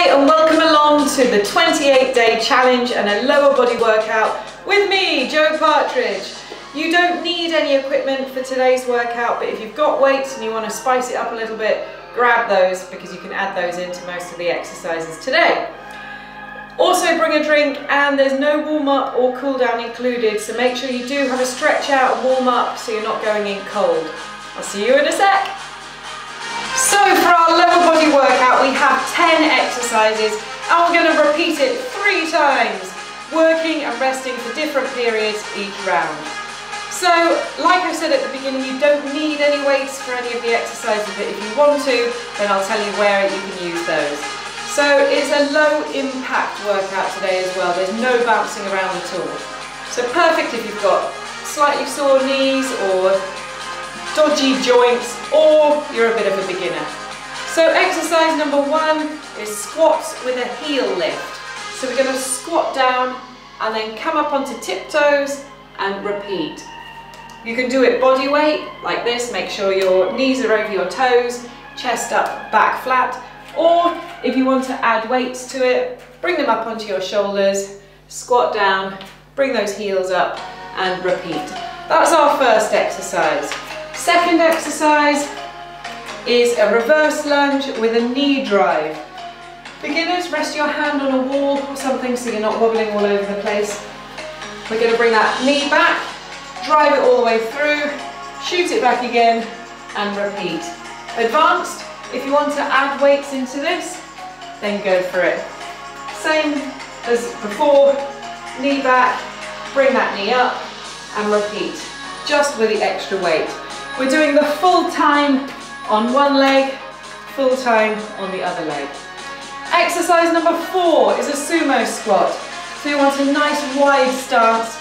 Hi and welcome along to the 28-day challenge and a lower body workout with me, Jo Partridge. You don't need any equipment for today's workout, but if you've got weights and you want to spice it up a little bit, grab those because you can add those into most of the exercises today. Also bring a drink, and there's no warm-up or cool-down included, so make sure you do have a stretch out and warm up so you're not going in cold. I'll see you in a sec. So for our lower body workout we have 10 exercises and we're going to repeat it 3 times, working and resting for different periods each round. So like I said at the beginning, you don't need any weights for any of the exercises, but if you want to, then I'll tell you where you can use those. So it's a low impact workout today as well, there's no bouncing around at all. So perfect if you've got slightly sore knees or dodgy joints, or you're a bit of a beginner. So exercise number 1 is squats with a heel lift. So we're going to squat down and then come up onto tiptoes and repeat. You can do it body weight like this, make sure your knees are over your toes, chest up, back flat, or if you want to add weights to it, bring them up onto your shoulders, squat down, bring those heels up and repeat. That's our first exercise. Second exercise is a reverse lunge with a knee drive. Beginners, rest your hand on a wall or something so you're not wobbling all over the place. We're going to bring that knee back, drive it all the way through, shoot it back again and repeat. Advanced, if you want to add weights into this, then go for it. Same as before, knee back, bring that knee up and repeat, just with the extra weight. We're doing the full time on one leg, full time on the other leg. Exercise number 4 is a sumo squat. So you want a nice wide stance,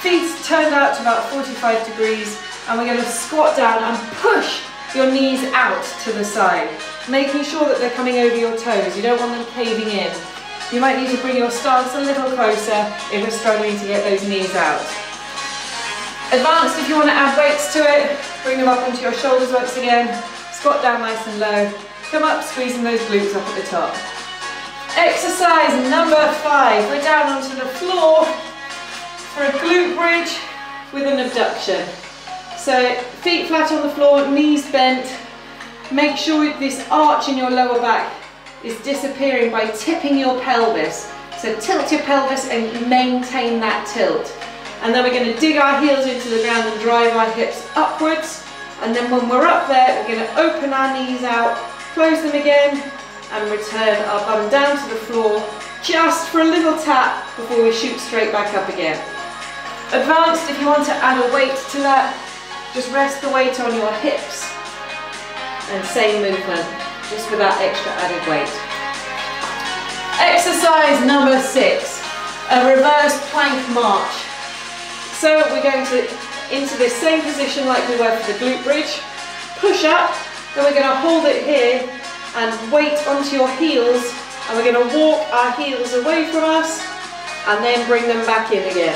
feet turned out to about 45 degrees, and we're going to squat down and push your knees out to the side, making sure that they're coming over your toes. You don't want them caving in. You might need to bring your stance a little closer if you're struggling to get those knees out. Advanced, if you want to add weights to it, bring them up onto your shoulders once again, squat down nice and low, come up squeezing those glutes up at the top. Exercise number 5, we're down onto the floor for a glute bridge with an abduction. So feet flat on the floor, knees bent, make sure this arch in your lower back is disappearing by tipping your pelvis. So tilt your pelvis and maintain that tilt. And then we're going to dig our heels into the ground and drive our hips upwards. And then when we're up there, we're going to open our knees out, close them again, and return our bum down to the floor just for a little tap before we shoot straight back up again. Advanced, if you want to add a weight to that, just rest the weight on your hips. And same movement, just with that extra added weight. Exercise number 6, a reverse plank march. So we're going into this same position like we were for the glute bridge, push up, then we're going to hold it here and weight onto your heels, and we're going to walk our heels away from us and then bring them back in again.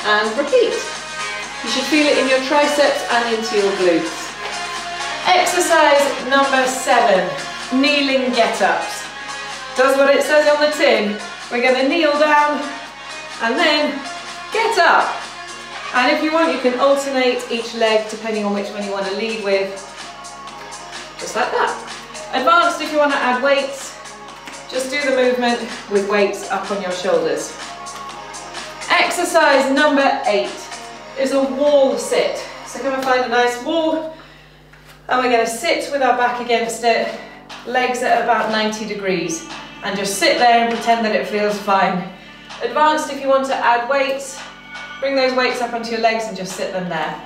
And repeat. You should feel it in your triceps and into your glutes. Exercise number 7, kneeling get-ups. Does what it says on the tin. We're going to kneel down and then get up. And if you want, you can alternate each leg depending on which one you want to lead with. Just like that. Advanced, if you want to add weights, just do the movement with weights up on your shoulders. Exercise number 8 is a wall sit. So come and find a nice wall, and we're going to sit with our back against it, legs at about 90 degrees, and just sit there and pretend that it feels fine. Advanced, if you want to add weights, bring those weights up onto your legs and just sit them there.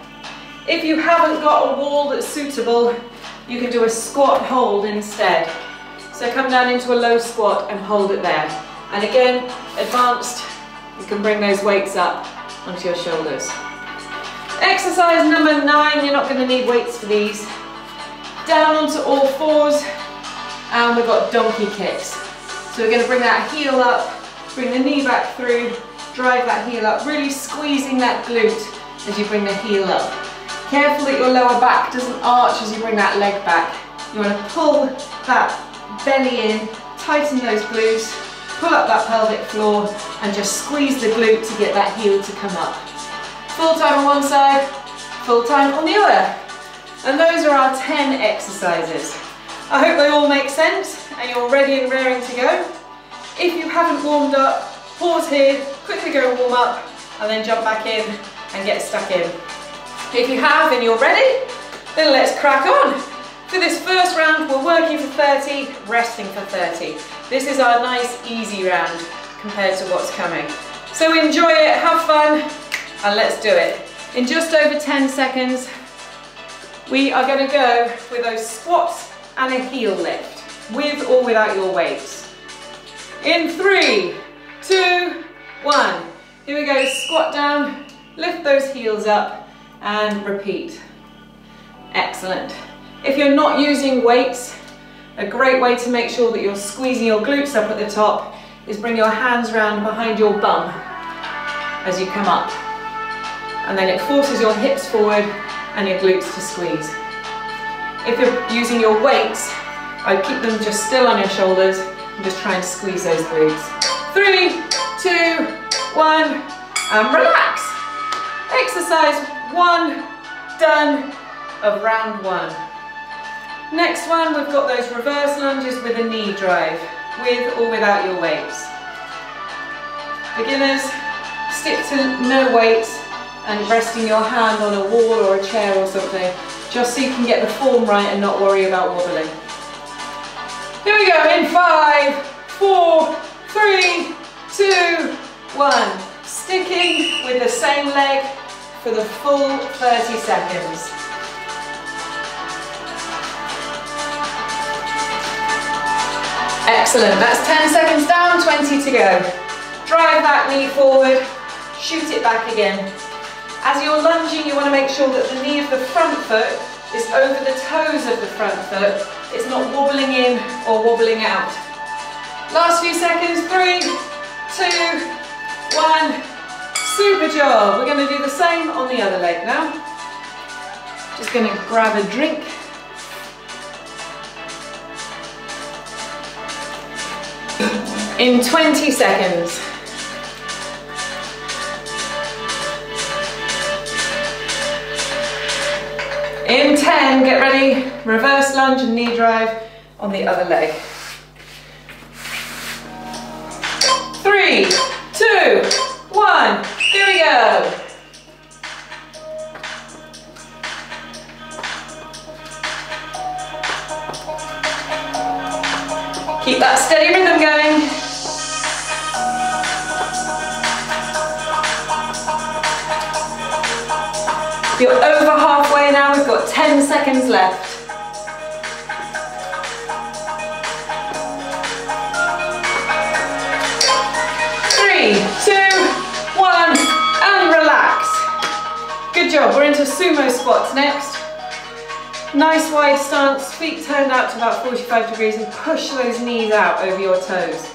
If you haven't got a wall that's suitable, you can do a squat hold instead. So come down into a low squat and hold it there. And again, advanced, you can bring those weights up onto your shoulders. Exercise number 9, you're not going to need weights for these. Down onto all fours, and we've got donkey kicks. So we're going to bring that heel up, bring the knee back through, drive that heel up, really squeezing that glute as you bring the heel up. Careful that your lower back doesn't arch as you bring that leg back. You want to pull that belly in, tighten those glutes, pull up that pelvic floor and just squeeze the glute to get that heel to come up. Full time on one side, full time on the other. And those are our 10 exercises. I hope they all make sense and you're ready and raring to go. If you haven't warmed up, pause here, quickly go and warm up and then jump back in and get stuck in. If you have and you're ready, then let's crack on. For this first round, we're working for 30, resting for 30. This is our nice, easy round compared to what's coming. So enjoy it, have fun, and let's do it. In just over 10 seconds, we are going to go with those squats and a heel lift, with or without your weights. In 3, 2, 1. Here we go, squat down, lift those heels up, and repeat. Excellent. If you're not using weights, a great way to make sure that you're squeezing your glutes up at the top is bring your hands round behind your bum as you come up. And then it forces your hips forward and your glutes to squeeze. If you're using your weights, I'd keep them just still on your shoulders and just try and squeeze those glutes. 3, 2, 1, and relax. Exercise 1 done of round 1. Next one, we've got those reverse lunges with a knee drive, with or without your weights. Beginners, stick to no weights and resting your hand on a wall or a chair or something, just so you can get the form right and not worry about wobbling. Here we go, in 5, 4, 3, 2, 1. Sticking with the same leg for the full 30 seconds. Excellent, that's 10 seconds down, 20 to go. Drive that knee forward, shoot it back again. As you're lunging, you want to make sure that the knee of the front foot is over the toes of the front foot. It's not wobbling in or wobbling out. Last few seconds, 3, 2, 1. Super job. We're going to do the same on the other leg now. Just going to grab a drink. In 20 seconds. In 10, get ready, reverse lunge and knee drive on the other leg. 3, 2, 1, here we go. Keep that steady rhythm going. You're over halfway now, we've got 10 seconds left. 3, 2, 1, and relax. Good job, we're into Sumo Squats next. Nice wide stance, feet turned out to about 45 degrees and push those knees out over your toes.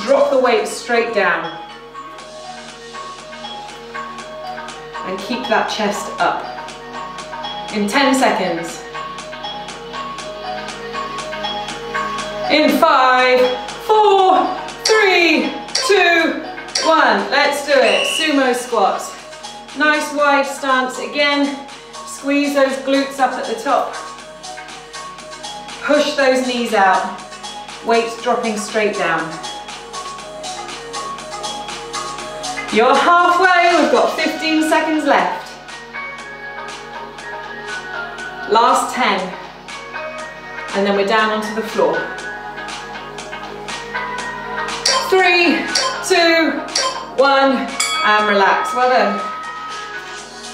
Drop the weight straight down. And keep that chest up. In 10 seconds. In 5, 4, 3, 2, 1. Let's do it. Sumo squats. Nice wide stance again. Squeeze those glutes up at the top. Push those knees out. Weight dropping straight down. You're halfway, we've got 15 seconds left. Last 10. And then we're down onto the floor. 3, 2, 1, and relax. Well done.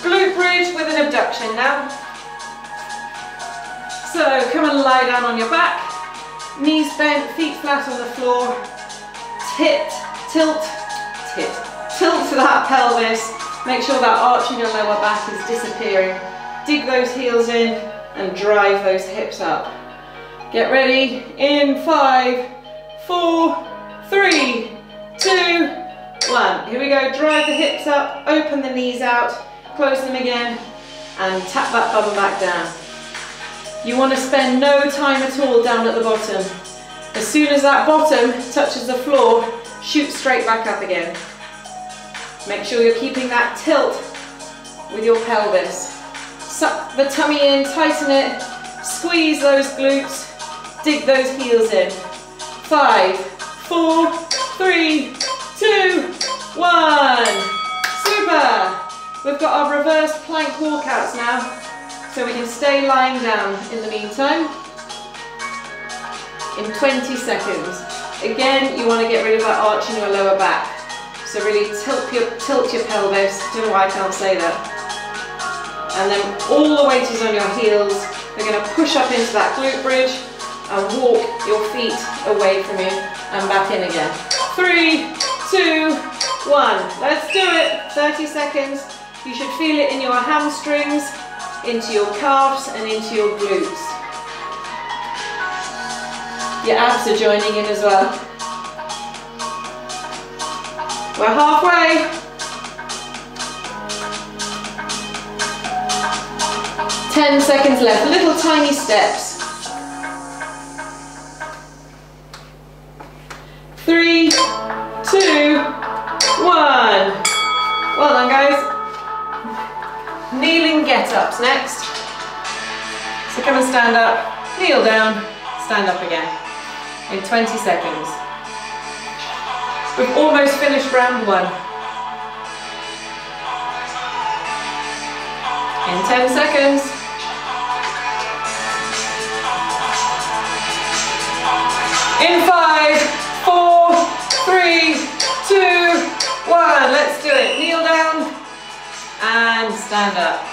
Glute bridge with an abduction now. So come and lie down on your back. Knees bent, feet flat on the floor. Tilt to that pelvis. Make sure that arch in your lower back is disappearing. Dig those heels in and drive those hips up. Get ready. In 5, 4, 3, 2, 1. Here we go. Drive the hips up, open the knees out, close them again, and tap that bum back down. You want to spend no time at all down at the bottom. As soon as that bottom touches the floor, shoot straight back up again. Make sure you're keeping that tilt with your pelvis. Suck the tummy in, tighten it, squeeze those glutes, dig those heels in. 5, 4, 3, 2, 1. Super! We've got our reverse plank walkouts now, so we can stay lying down in the meantime. In 20 seconds. Again, you want to get rid of that arch in your lower back. So really tilt your pelvis. Don't know why I can't say that. And then all the weight is on your heels. We're going to push up into that glute bridge and walk your feet away from you and back in again. 3, 2, 1. Let's do it. 30 seconds. You should feel it in your hamstrings, into your calves and into your glutes. Your abs are joining in as well. We're halfway. 10 seconds left, little tiny steps. 3, 2, 1. Well done, guys. Kneeling get-ups next. So come and stand up, kneel down, stand up again. In 20 seconds. We've almost finished round 1. In 10 seconds. In 5, 4, 3, 2, 1. Let's do it. Kneel down and stand up.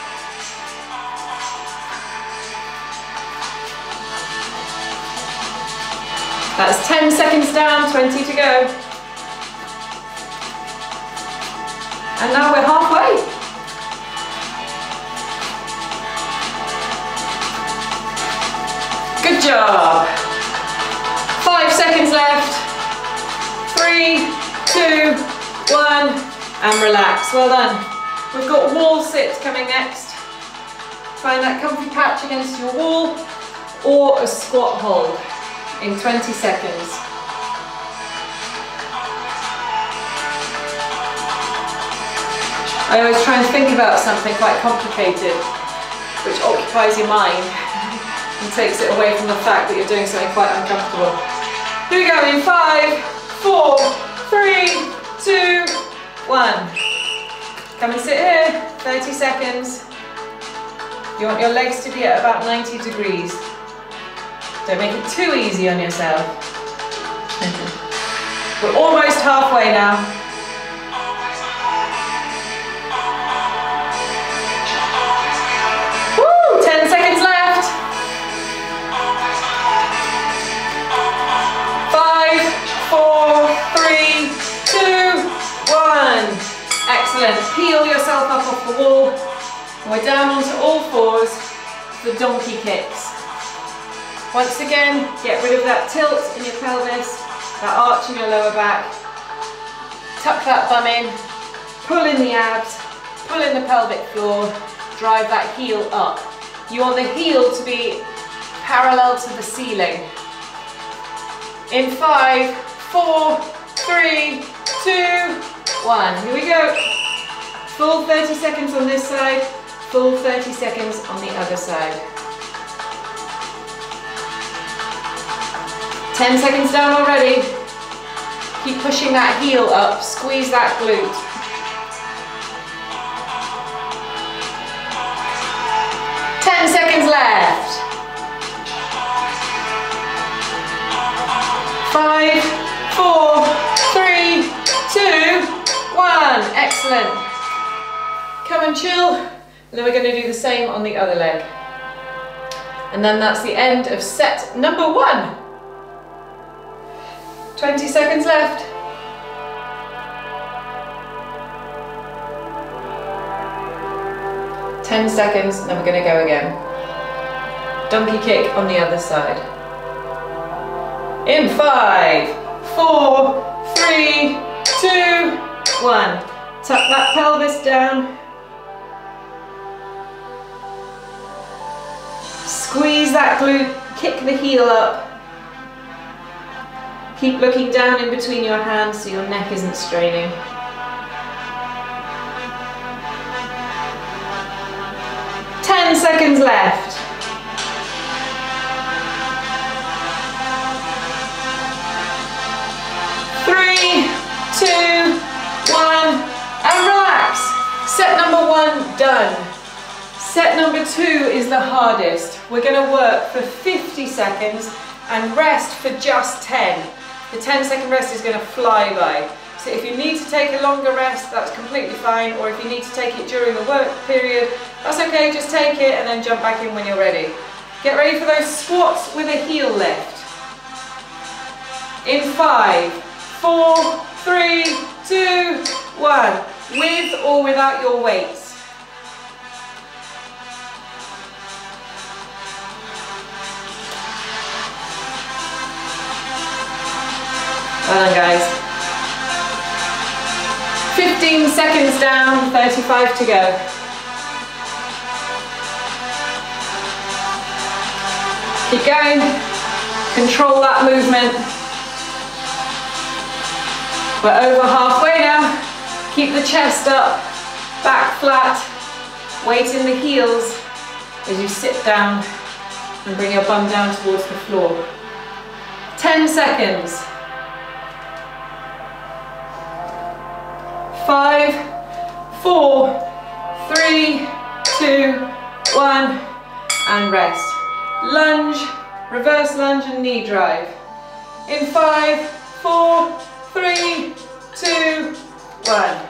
That's 10 seconds down, 20 to go. And now we're halfway. Good job. 5 seconds left. 3, 2, 1, and relax. Well done. We've got wall sit coming next. Find that comfy patch against your wall or a squat hold in 20 seconds. I always try and think about something quite complicated, which occupies your mind and takes it away from the fact that you're doing something quite uncomfortable. Here we go in 5, 4, 3, 2, 1. Come and sit here, 30 seconds. You want your legs to be at about 90 degrees. Don't make it too easy on yourself. We're almost halfway now. Woo! 10 seconds left. 5, 4, 3, 2, 1. Excellent. Peel yourself up off the wall. And we're down onto all fours for donkey kicks. Once again, get rid of that tilt in your pelvis, that arch in your lower back. Tuck that bum in, pull in the abs, pull in the pelvic floor, drive that heel up. You want the heel to be parallel to the ceiling. In 5, 4, 3, 2, 1. Here we go. Full 30 seconds on this side, full 30 seconds on the other side. 10 seconds down already. Keep pushing that heel up, squeeze that glute. 10 seconds left. 5, 4, 3, 2, 1. Excellent. Come and chill. And then we're going to do the same on the other leg. And then that's the end of set number 1. 20 seconds left. Ten seconds, and then we're going to go again. Donkey kick on the other side. In 5, 4, 3, 2, 1. Tuck that pelvis down. Squeeze that glute, kick the heel up. Keep looking down in between your hands so your neck isn't straining. Seconds left. 3, 2, 1, and relax. Set number 1 done. Set number 2 is the hardest. We're going to work for 50 seconds and rest for just 10. The 10-second rest is going to fly by. So if you need to take a longer rest, that's completely fine, or if you need to take it during the work period, that's okay, just take it and then jump back in when you're ready. Get ready for those squats with a heel lift. In 5, 4, 3, 2, 1. With or without your weights. Well done, guys. 15 seconds down, 35 to go. Keep going. Control that movement. We're over halfway now. Keep the chest up, back flat. Weight in the heels as you sit down and bring your bum down towards the floor. 10 seconds. 5, 4, 3, 2, 1, and rest. Lunge, reverse lunge and knee drive. In 5, 4, 3, 2, 1.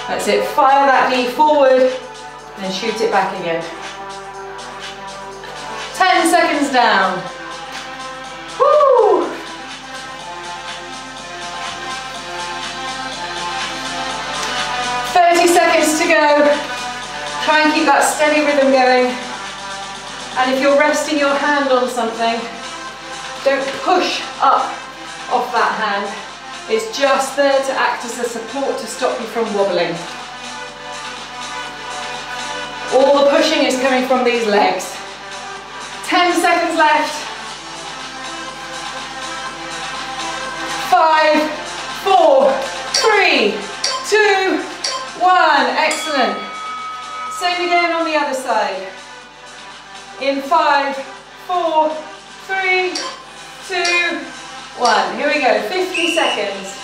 That's it, fire that knee forward and shoot it back again. 10 seconds down. Woo! 30 seconds to go. Try and keep that steady rhythm going. And if you're resting your hand on something, don't push up off that hand. It's just there to act as a support to stop you from wobbling. All the pushing is coming from these legs. 10 seconds left. 5, 4, 3, 2, 1. Excellent. Same again on the other side. In 5, 4, 3, 2, 1. Here we go. 50 seconds.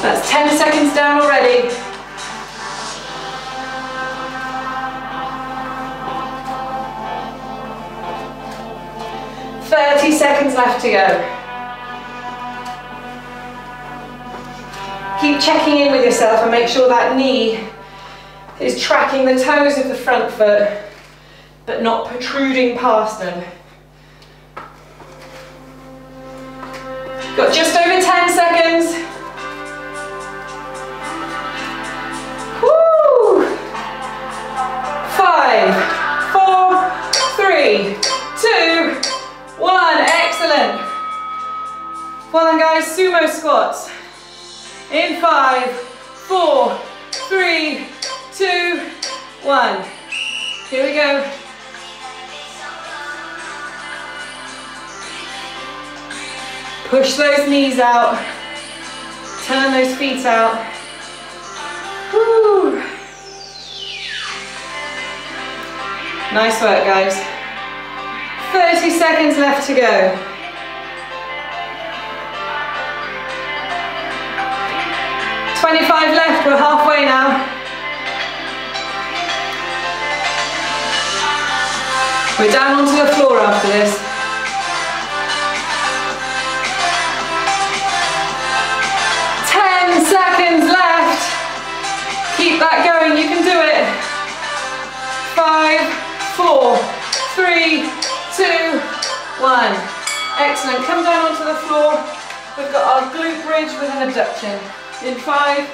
That's 10 seconds down already. Thirty seconds left to go. Keep checking in with yourself and make sure that knee is tracking the toes of the front foot, but not protruding past them. Got just over 10 seconds. Woo! 5, 4, 3, 2, 1. Excellent. Well done, guys. Sumo squats. In 5, 4, 3, 2, 1. Here we go. Push those knees out. Turn those feet out. Woo. Nice work, guys. 30 seconds left to go. 25 left, we're halfway now. We're down onto the floor after this. 10 seconds left. Keep that going, you can do it. 5, 4, 3, 2, 1. Excellent, come down onto the floor. We've got our glute bridge with an abduction. In 5,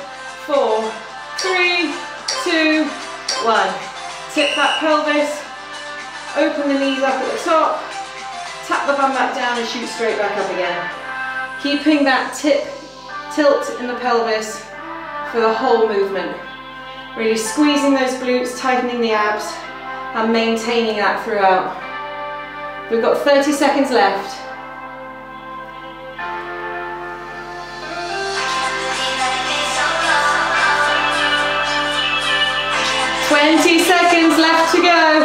4, 3, 2, 1. Tip that pelvis, open the knees up at the top, tap the bum back down and shoot straight back up again. Keeping that tilt in the pelvis for the whole movement. Really squeezing those glutes, tightening the abs, and maintaining that throughout. We've got 30 seconds left. Seconds left to go.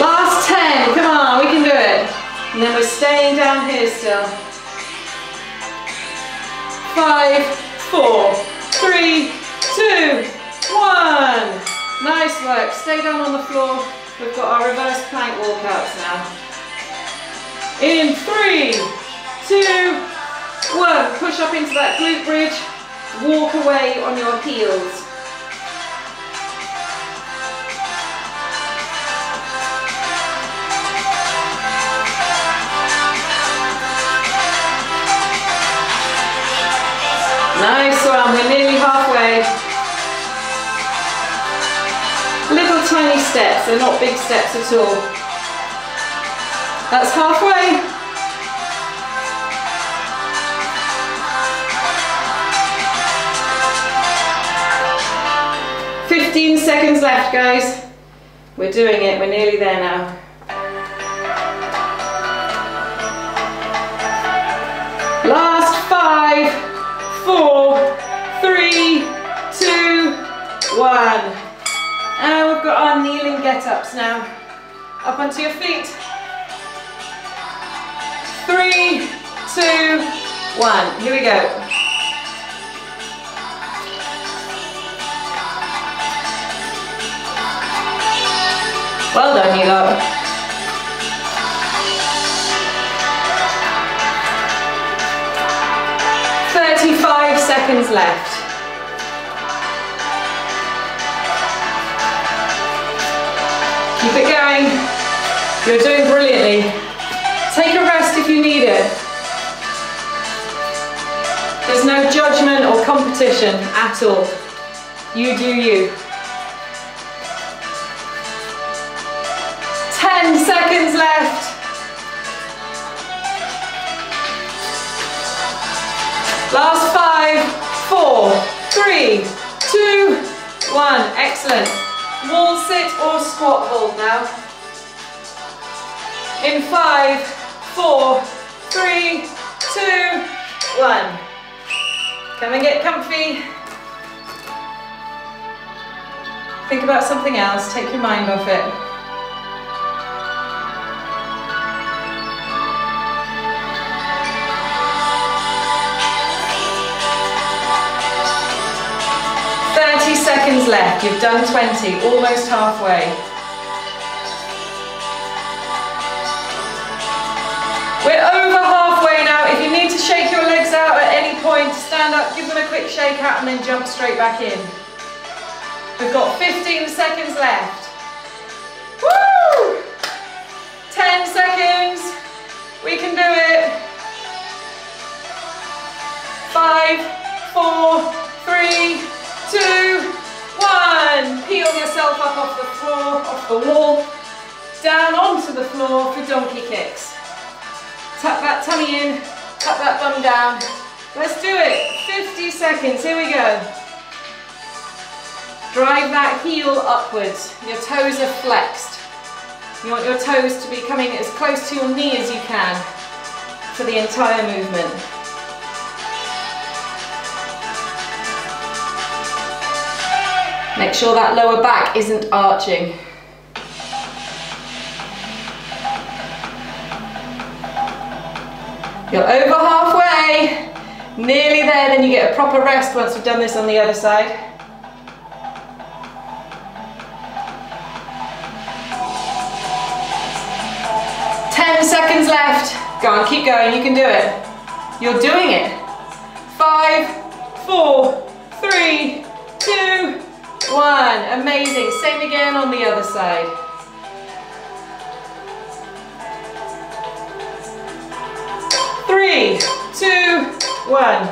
Last 10, come on, we can do it. And then we're staying down here still. 5, 4, 3, 2, 1. Nice work, stay down on the floor. We've got our reverse plank walkouts now. In 3, 2, 1, push up into that glute bridge, walk away on your heels. Nice one, we're nearly halfway. Little tiny steps, they're not big steps at all. That's halfway. 15 seconds left, guys. We're doing it, we're nearly there now. Last 5, 4, 3, 2, 1. And we've got our kneeling get-ups now. Up onto your feet. 3, 2, 1. Here we go. Well done, you lot. Seconds left. Keep it going. You're doing brilliantly. Take a rest if you need it. There's no judgment or competition at all. You do you. 10 seconds left. Last 5, 4, 3, 2, 1. Excellent. Wall sit or squat hold now. In 5, 4, 3, 2, 1. Come and get comfy. Think about something else. Take your mind off it. Seconds left, you've done 20, almost halfway. We're over halfway now. If you need to shake your legs out at any point, stand up, give them a quick shake out and then jump straight back in. We've got 15 seconds left. Woo! 10 seconds. We can do it. 5, 4, 3, 2, 1. Peel yourself up off the floor, off the wall, down onto the floor for donkey kicks. Tuck that tummy in, tuck that bum down. Let's do it. 50 seconds, here we go. Drive that heel upwards. Your toes are flexed. You want your toes to be coming as close to your knee as you can for the entire movement. Make sure that lower back isn't arching. You're over halfway, nearly there, then you get a proper rest once we've done this on the other side. Seconds left. Go on, keep going, you can do it. You're doing it. 5, 4, 3, 2, 1. Amazing. Same again on the other side. Three, 2, 1.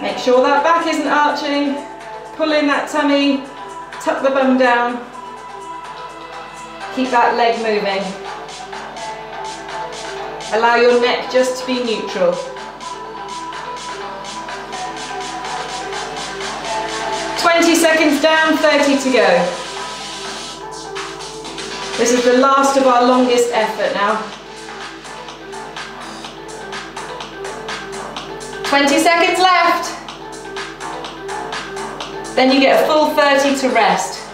Make sure that back isn't arching. Pull in that tummy. Tuck the bum down. Keep that leg moving. Allow your neck just to be neutral. 20 seconds down, 30 to go. This is the last of our longest effort now. 20 seconds left. Then you get a full 30 to rest.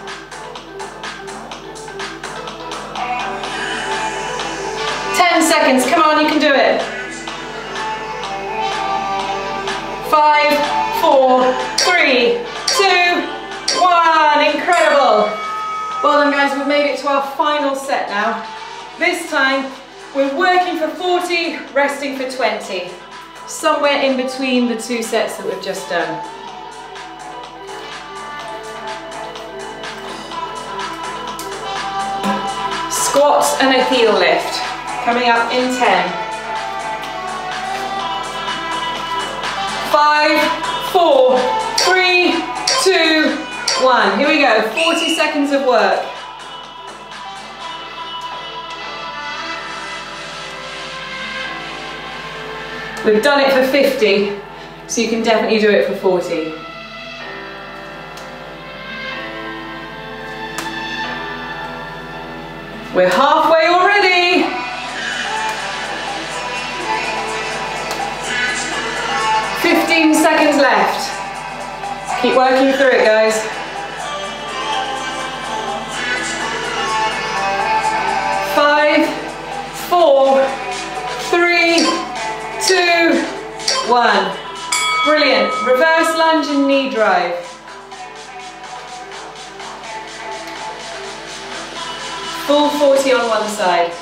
Seconds, come on, you can do it. 5, 4, 3, 2, 1. Incredible. Well done, guys, we've made it to our final set now. This time we're working for 40, resting for 20. Somewhere in between the two sets that we've just done. Squats and a heel lift. Coming up in 10. 5, 4, 3, 2, 1. Here we go, 40 seconds of work. We've done it for 50, so you can definitely do it for 40. We're halfway already. 15 seconds left. Keep working through it, guys. 5, 4, 3, 2, 1. Brilliant. Reverse lunge and knee drive. Full 40 on one side.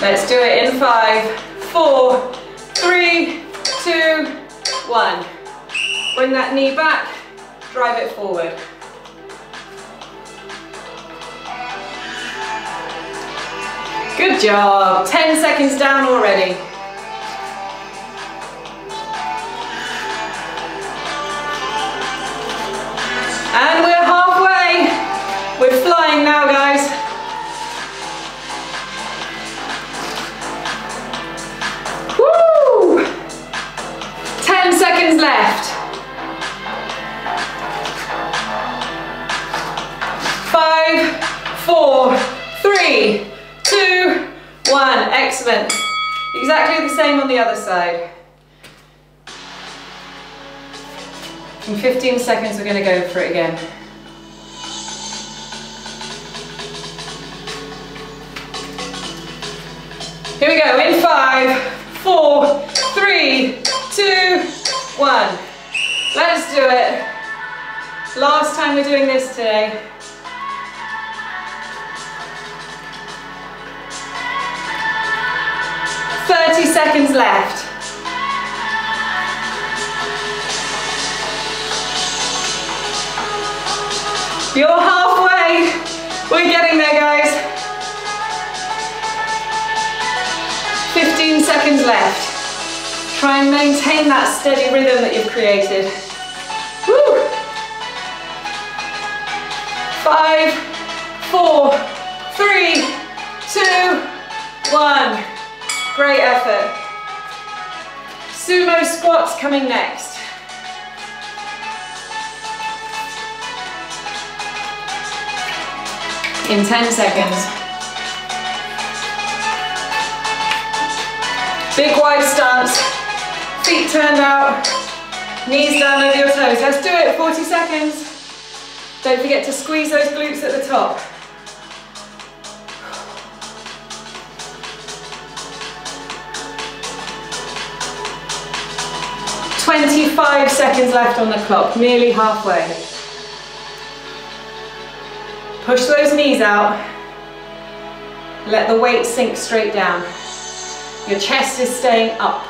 Let's do it in 5, 4, 3, 2, 1. Bring that knee back, drive it forward. Good job. 10 seconds down already. And we're halfway. We're flying now, guys. Woo! 10 seconds left. 5, 4, 3, 2, 1. Excellent. Exactly the same on the other side. In 15 seconds, we're going to go for it again. Here we go, in 5, 4, 3, 2, 1. Let's do it. Last time we're doing this today. "30 seconds left. You're halfway. We're getting there, guys. 15 seconds left. Try and maintain that steady rhythm that you've created. Woo! 5, 4, 3, 2, 1. Great effort. Sumo squats coming next. In 10 seconds. Big wide stance, feet turned out, knees down over your toes. Let's do it, 40 seconds. Don't forget to squeeze those glutes at the top. "25 seconds left on the clock, nearly halfway. Push those knees out. Let the weight sink straight down. Your chest is staying up.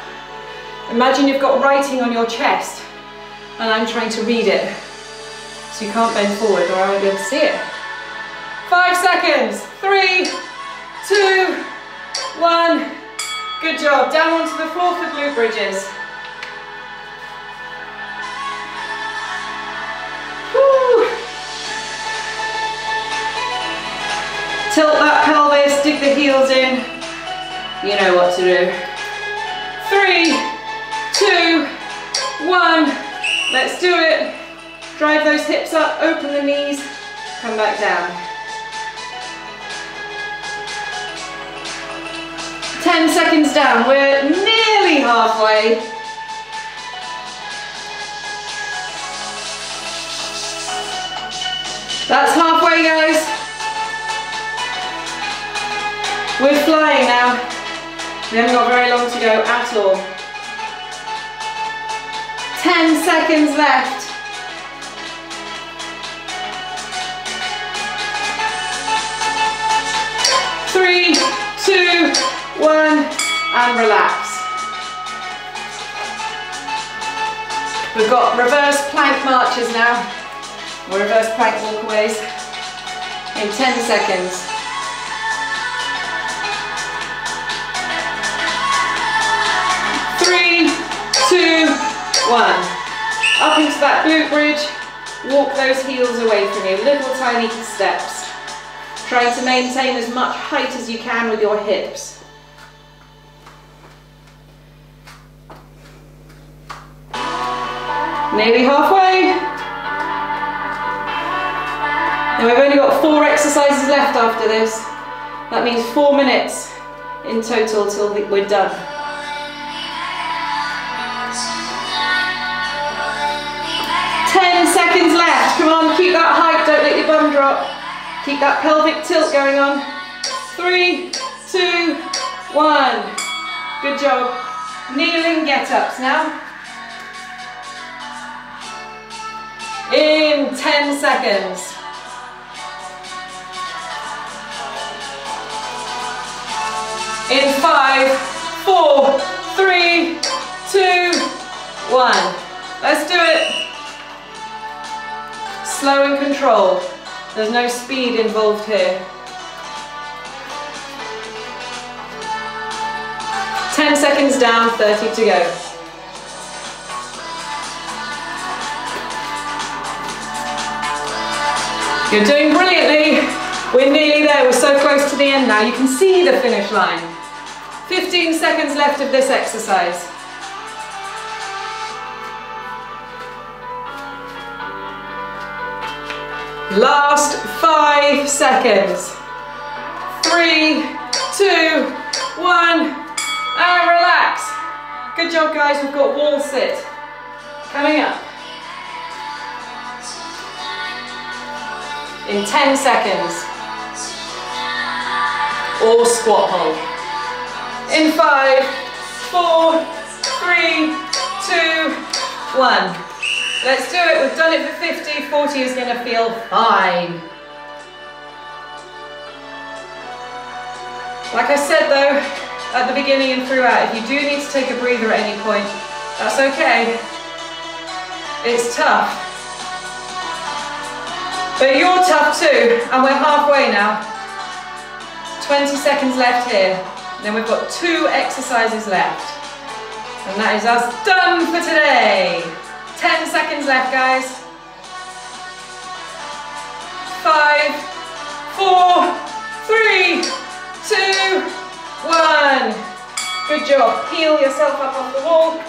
Imagine you've got writing on your chest and I'm trying to read it. So you can't bend forward or I won't be able to see it. 5 seconds. 3, 2, 1. Good job. Down onto the floor for glute bridges. Tilt that pelvis, dig the heels in. You know what to do. 3, 2, 1. Let's do it. Drive those hips up, open the knees, come back down. 10 seconds down, we're nearly halfway. That's halfway, guys. We're flying now. We haven't got very long to go at all. 10 seconds left. 3, 2, 1, and relax. We've got reverse plank marches now, or reverse plank walkaways, in 10 seconds. 3, 2, 1. Up into that glute bridge, walk those heels away from you, little tiny steps. Trying to maintain as much height as you can with your hips. Nearly halfway. Now we've only got 4 exercises left after this. That means 4 minutes in total till we're done. 10 seconds left. Come on, keep that height, don't let your bum drop. Keep that pelvic tilt going on. 3, 2, 1. Good job. Kneeling get-ups now. In 10 seconds. In 5, 4, 3, 2, 1. Let's do it. Slow and controlled. There's no speed involved here. 10 seconds down, 30 to go. You're doing brilliantly. We're nearly there. We're so close to the end now. You can see the finish line. 15 seconds left of this exercise. Last 5 seconds. 3, 2, 1, and relax. Good job, guys. We've got wall sit coming up. In 10 seconds. Or squat hold. In 5, 4, 3, 2, 1. Let's do it. We've done it for 50. 40 is going to feel fine. Like I said though, at the beginning and throughout, if you do need to take a breather at any point, that's okay. It's tough. But you're tough too, and we're halfway now. 20 seconds left here. Then we've got 2 exercises left. And that is us done for today. 10 seconds left, guys. 5, 4, 3, 2, 1. Good job. Peel yourself up off the wall.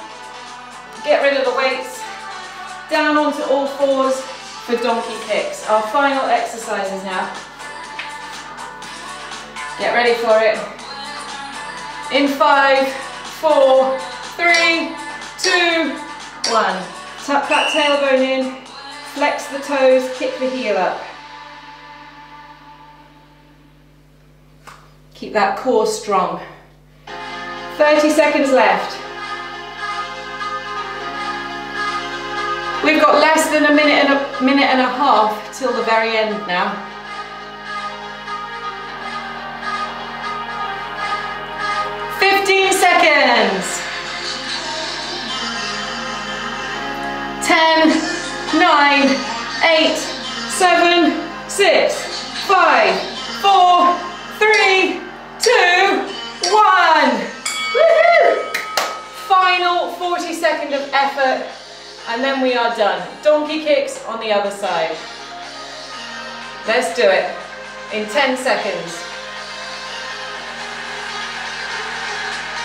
Get rid of the weights. Down onto all fours for donkey kicks. Our final exercises now. Get ready for it. In 5, 4, 3, 2, 1. Tuck that tailbone in, flex the toes, kick the heel up. Keep that core strong. 30 seconds left. We've got less than a minute and a half till the very end now. 15 seconds. 10, 9, 8, 7, 6, 5, 4, 3, 2, 1. Woohoo! Final 40 seconds of effort, and then we are done. Donkey kicks on the other side. Let's do it. in 10 seconds.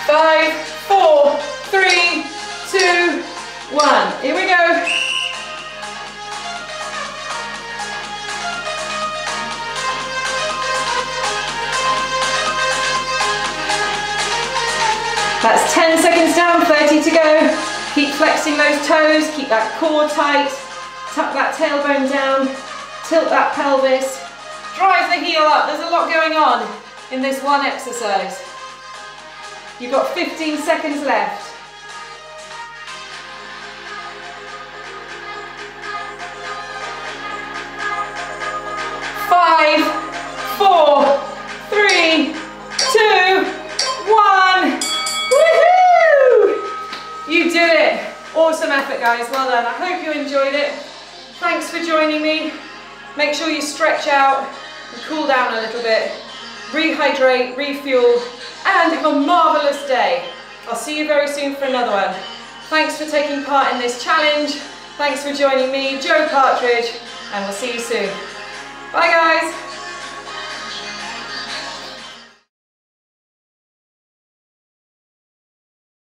5, 4, 3, 2, 1. Here we go. That's 10 seconds down, 30 to go. Keep flexing those toes, keep that core tight, tuck that tailbone down, tilt that pelvis, drive the heel up. There's a lot going on in this one exercise. You've got 15 seconds left. 5, 4, 3, 2, 1. Woohoo! You did it. Awesome effort, guys. Well done. I hope you enjoyed it. Thanks for joining me. Make sure you stretch out and cool down a little bit. Rehydrate, refuel, and have a marvelous day. I'll see you very soon for another one. Thanks for taking part in this challenge. Thanks for joining me, Joe Partridge, and we'll see you soon. Bye, guys.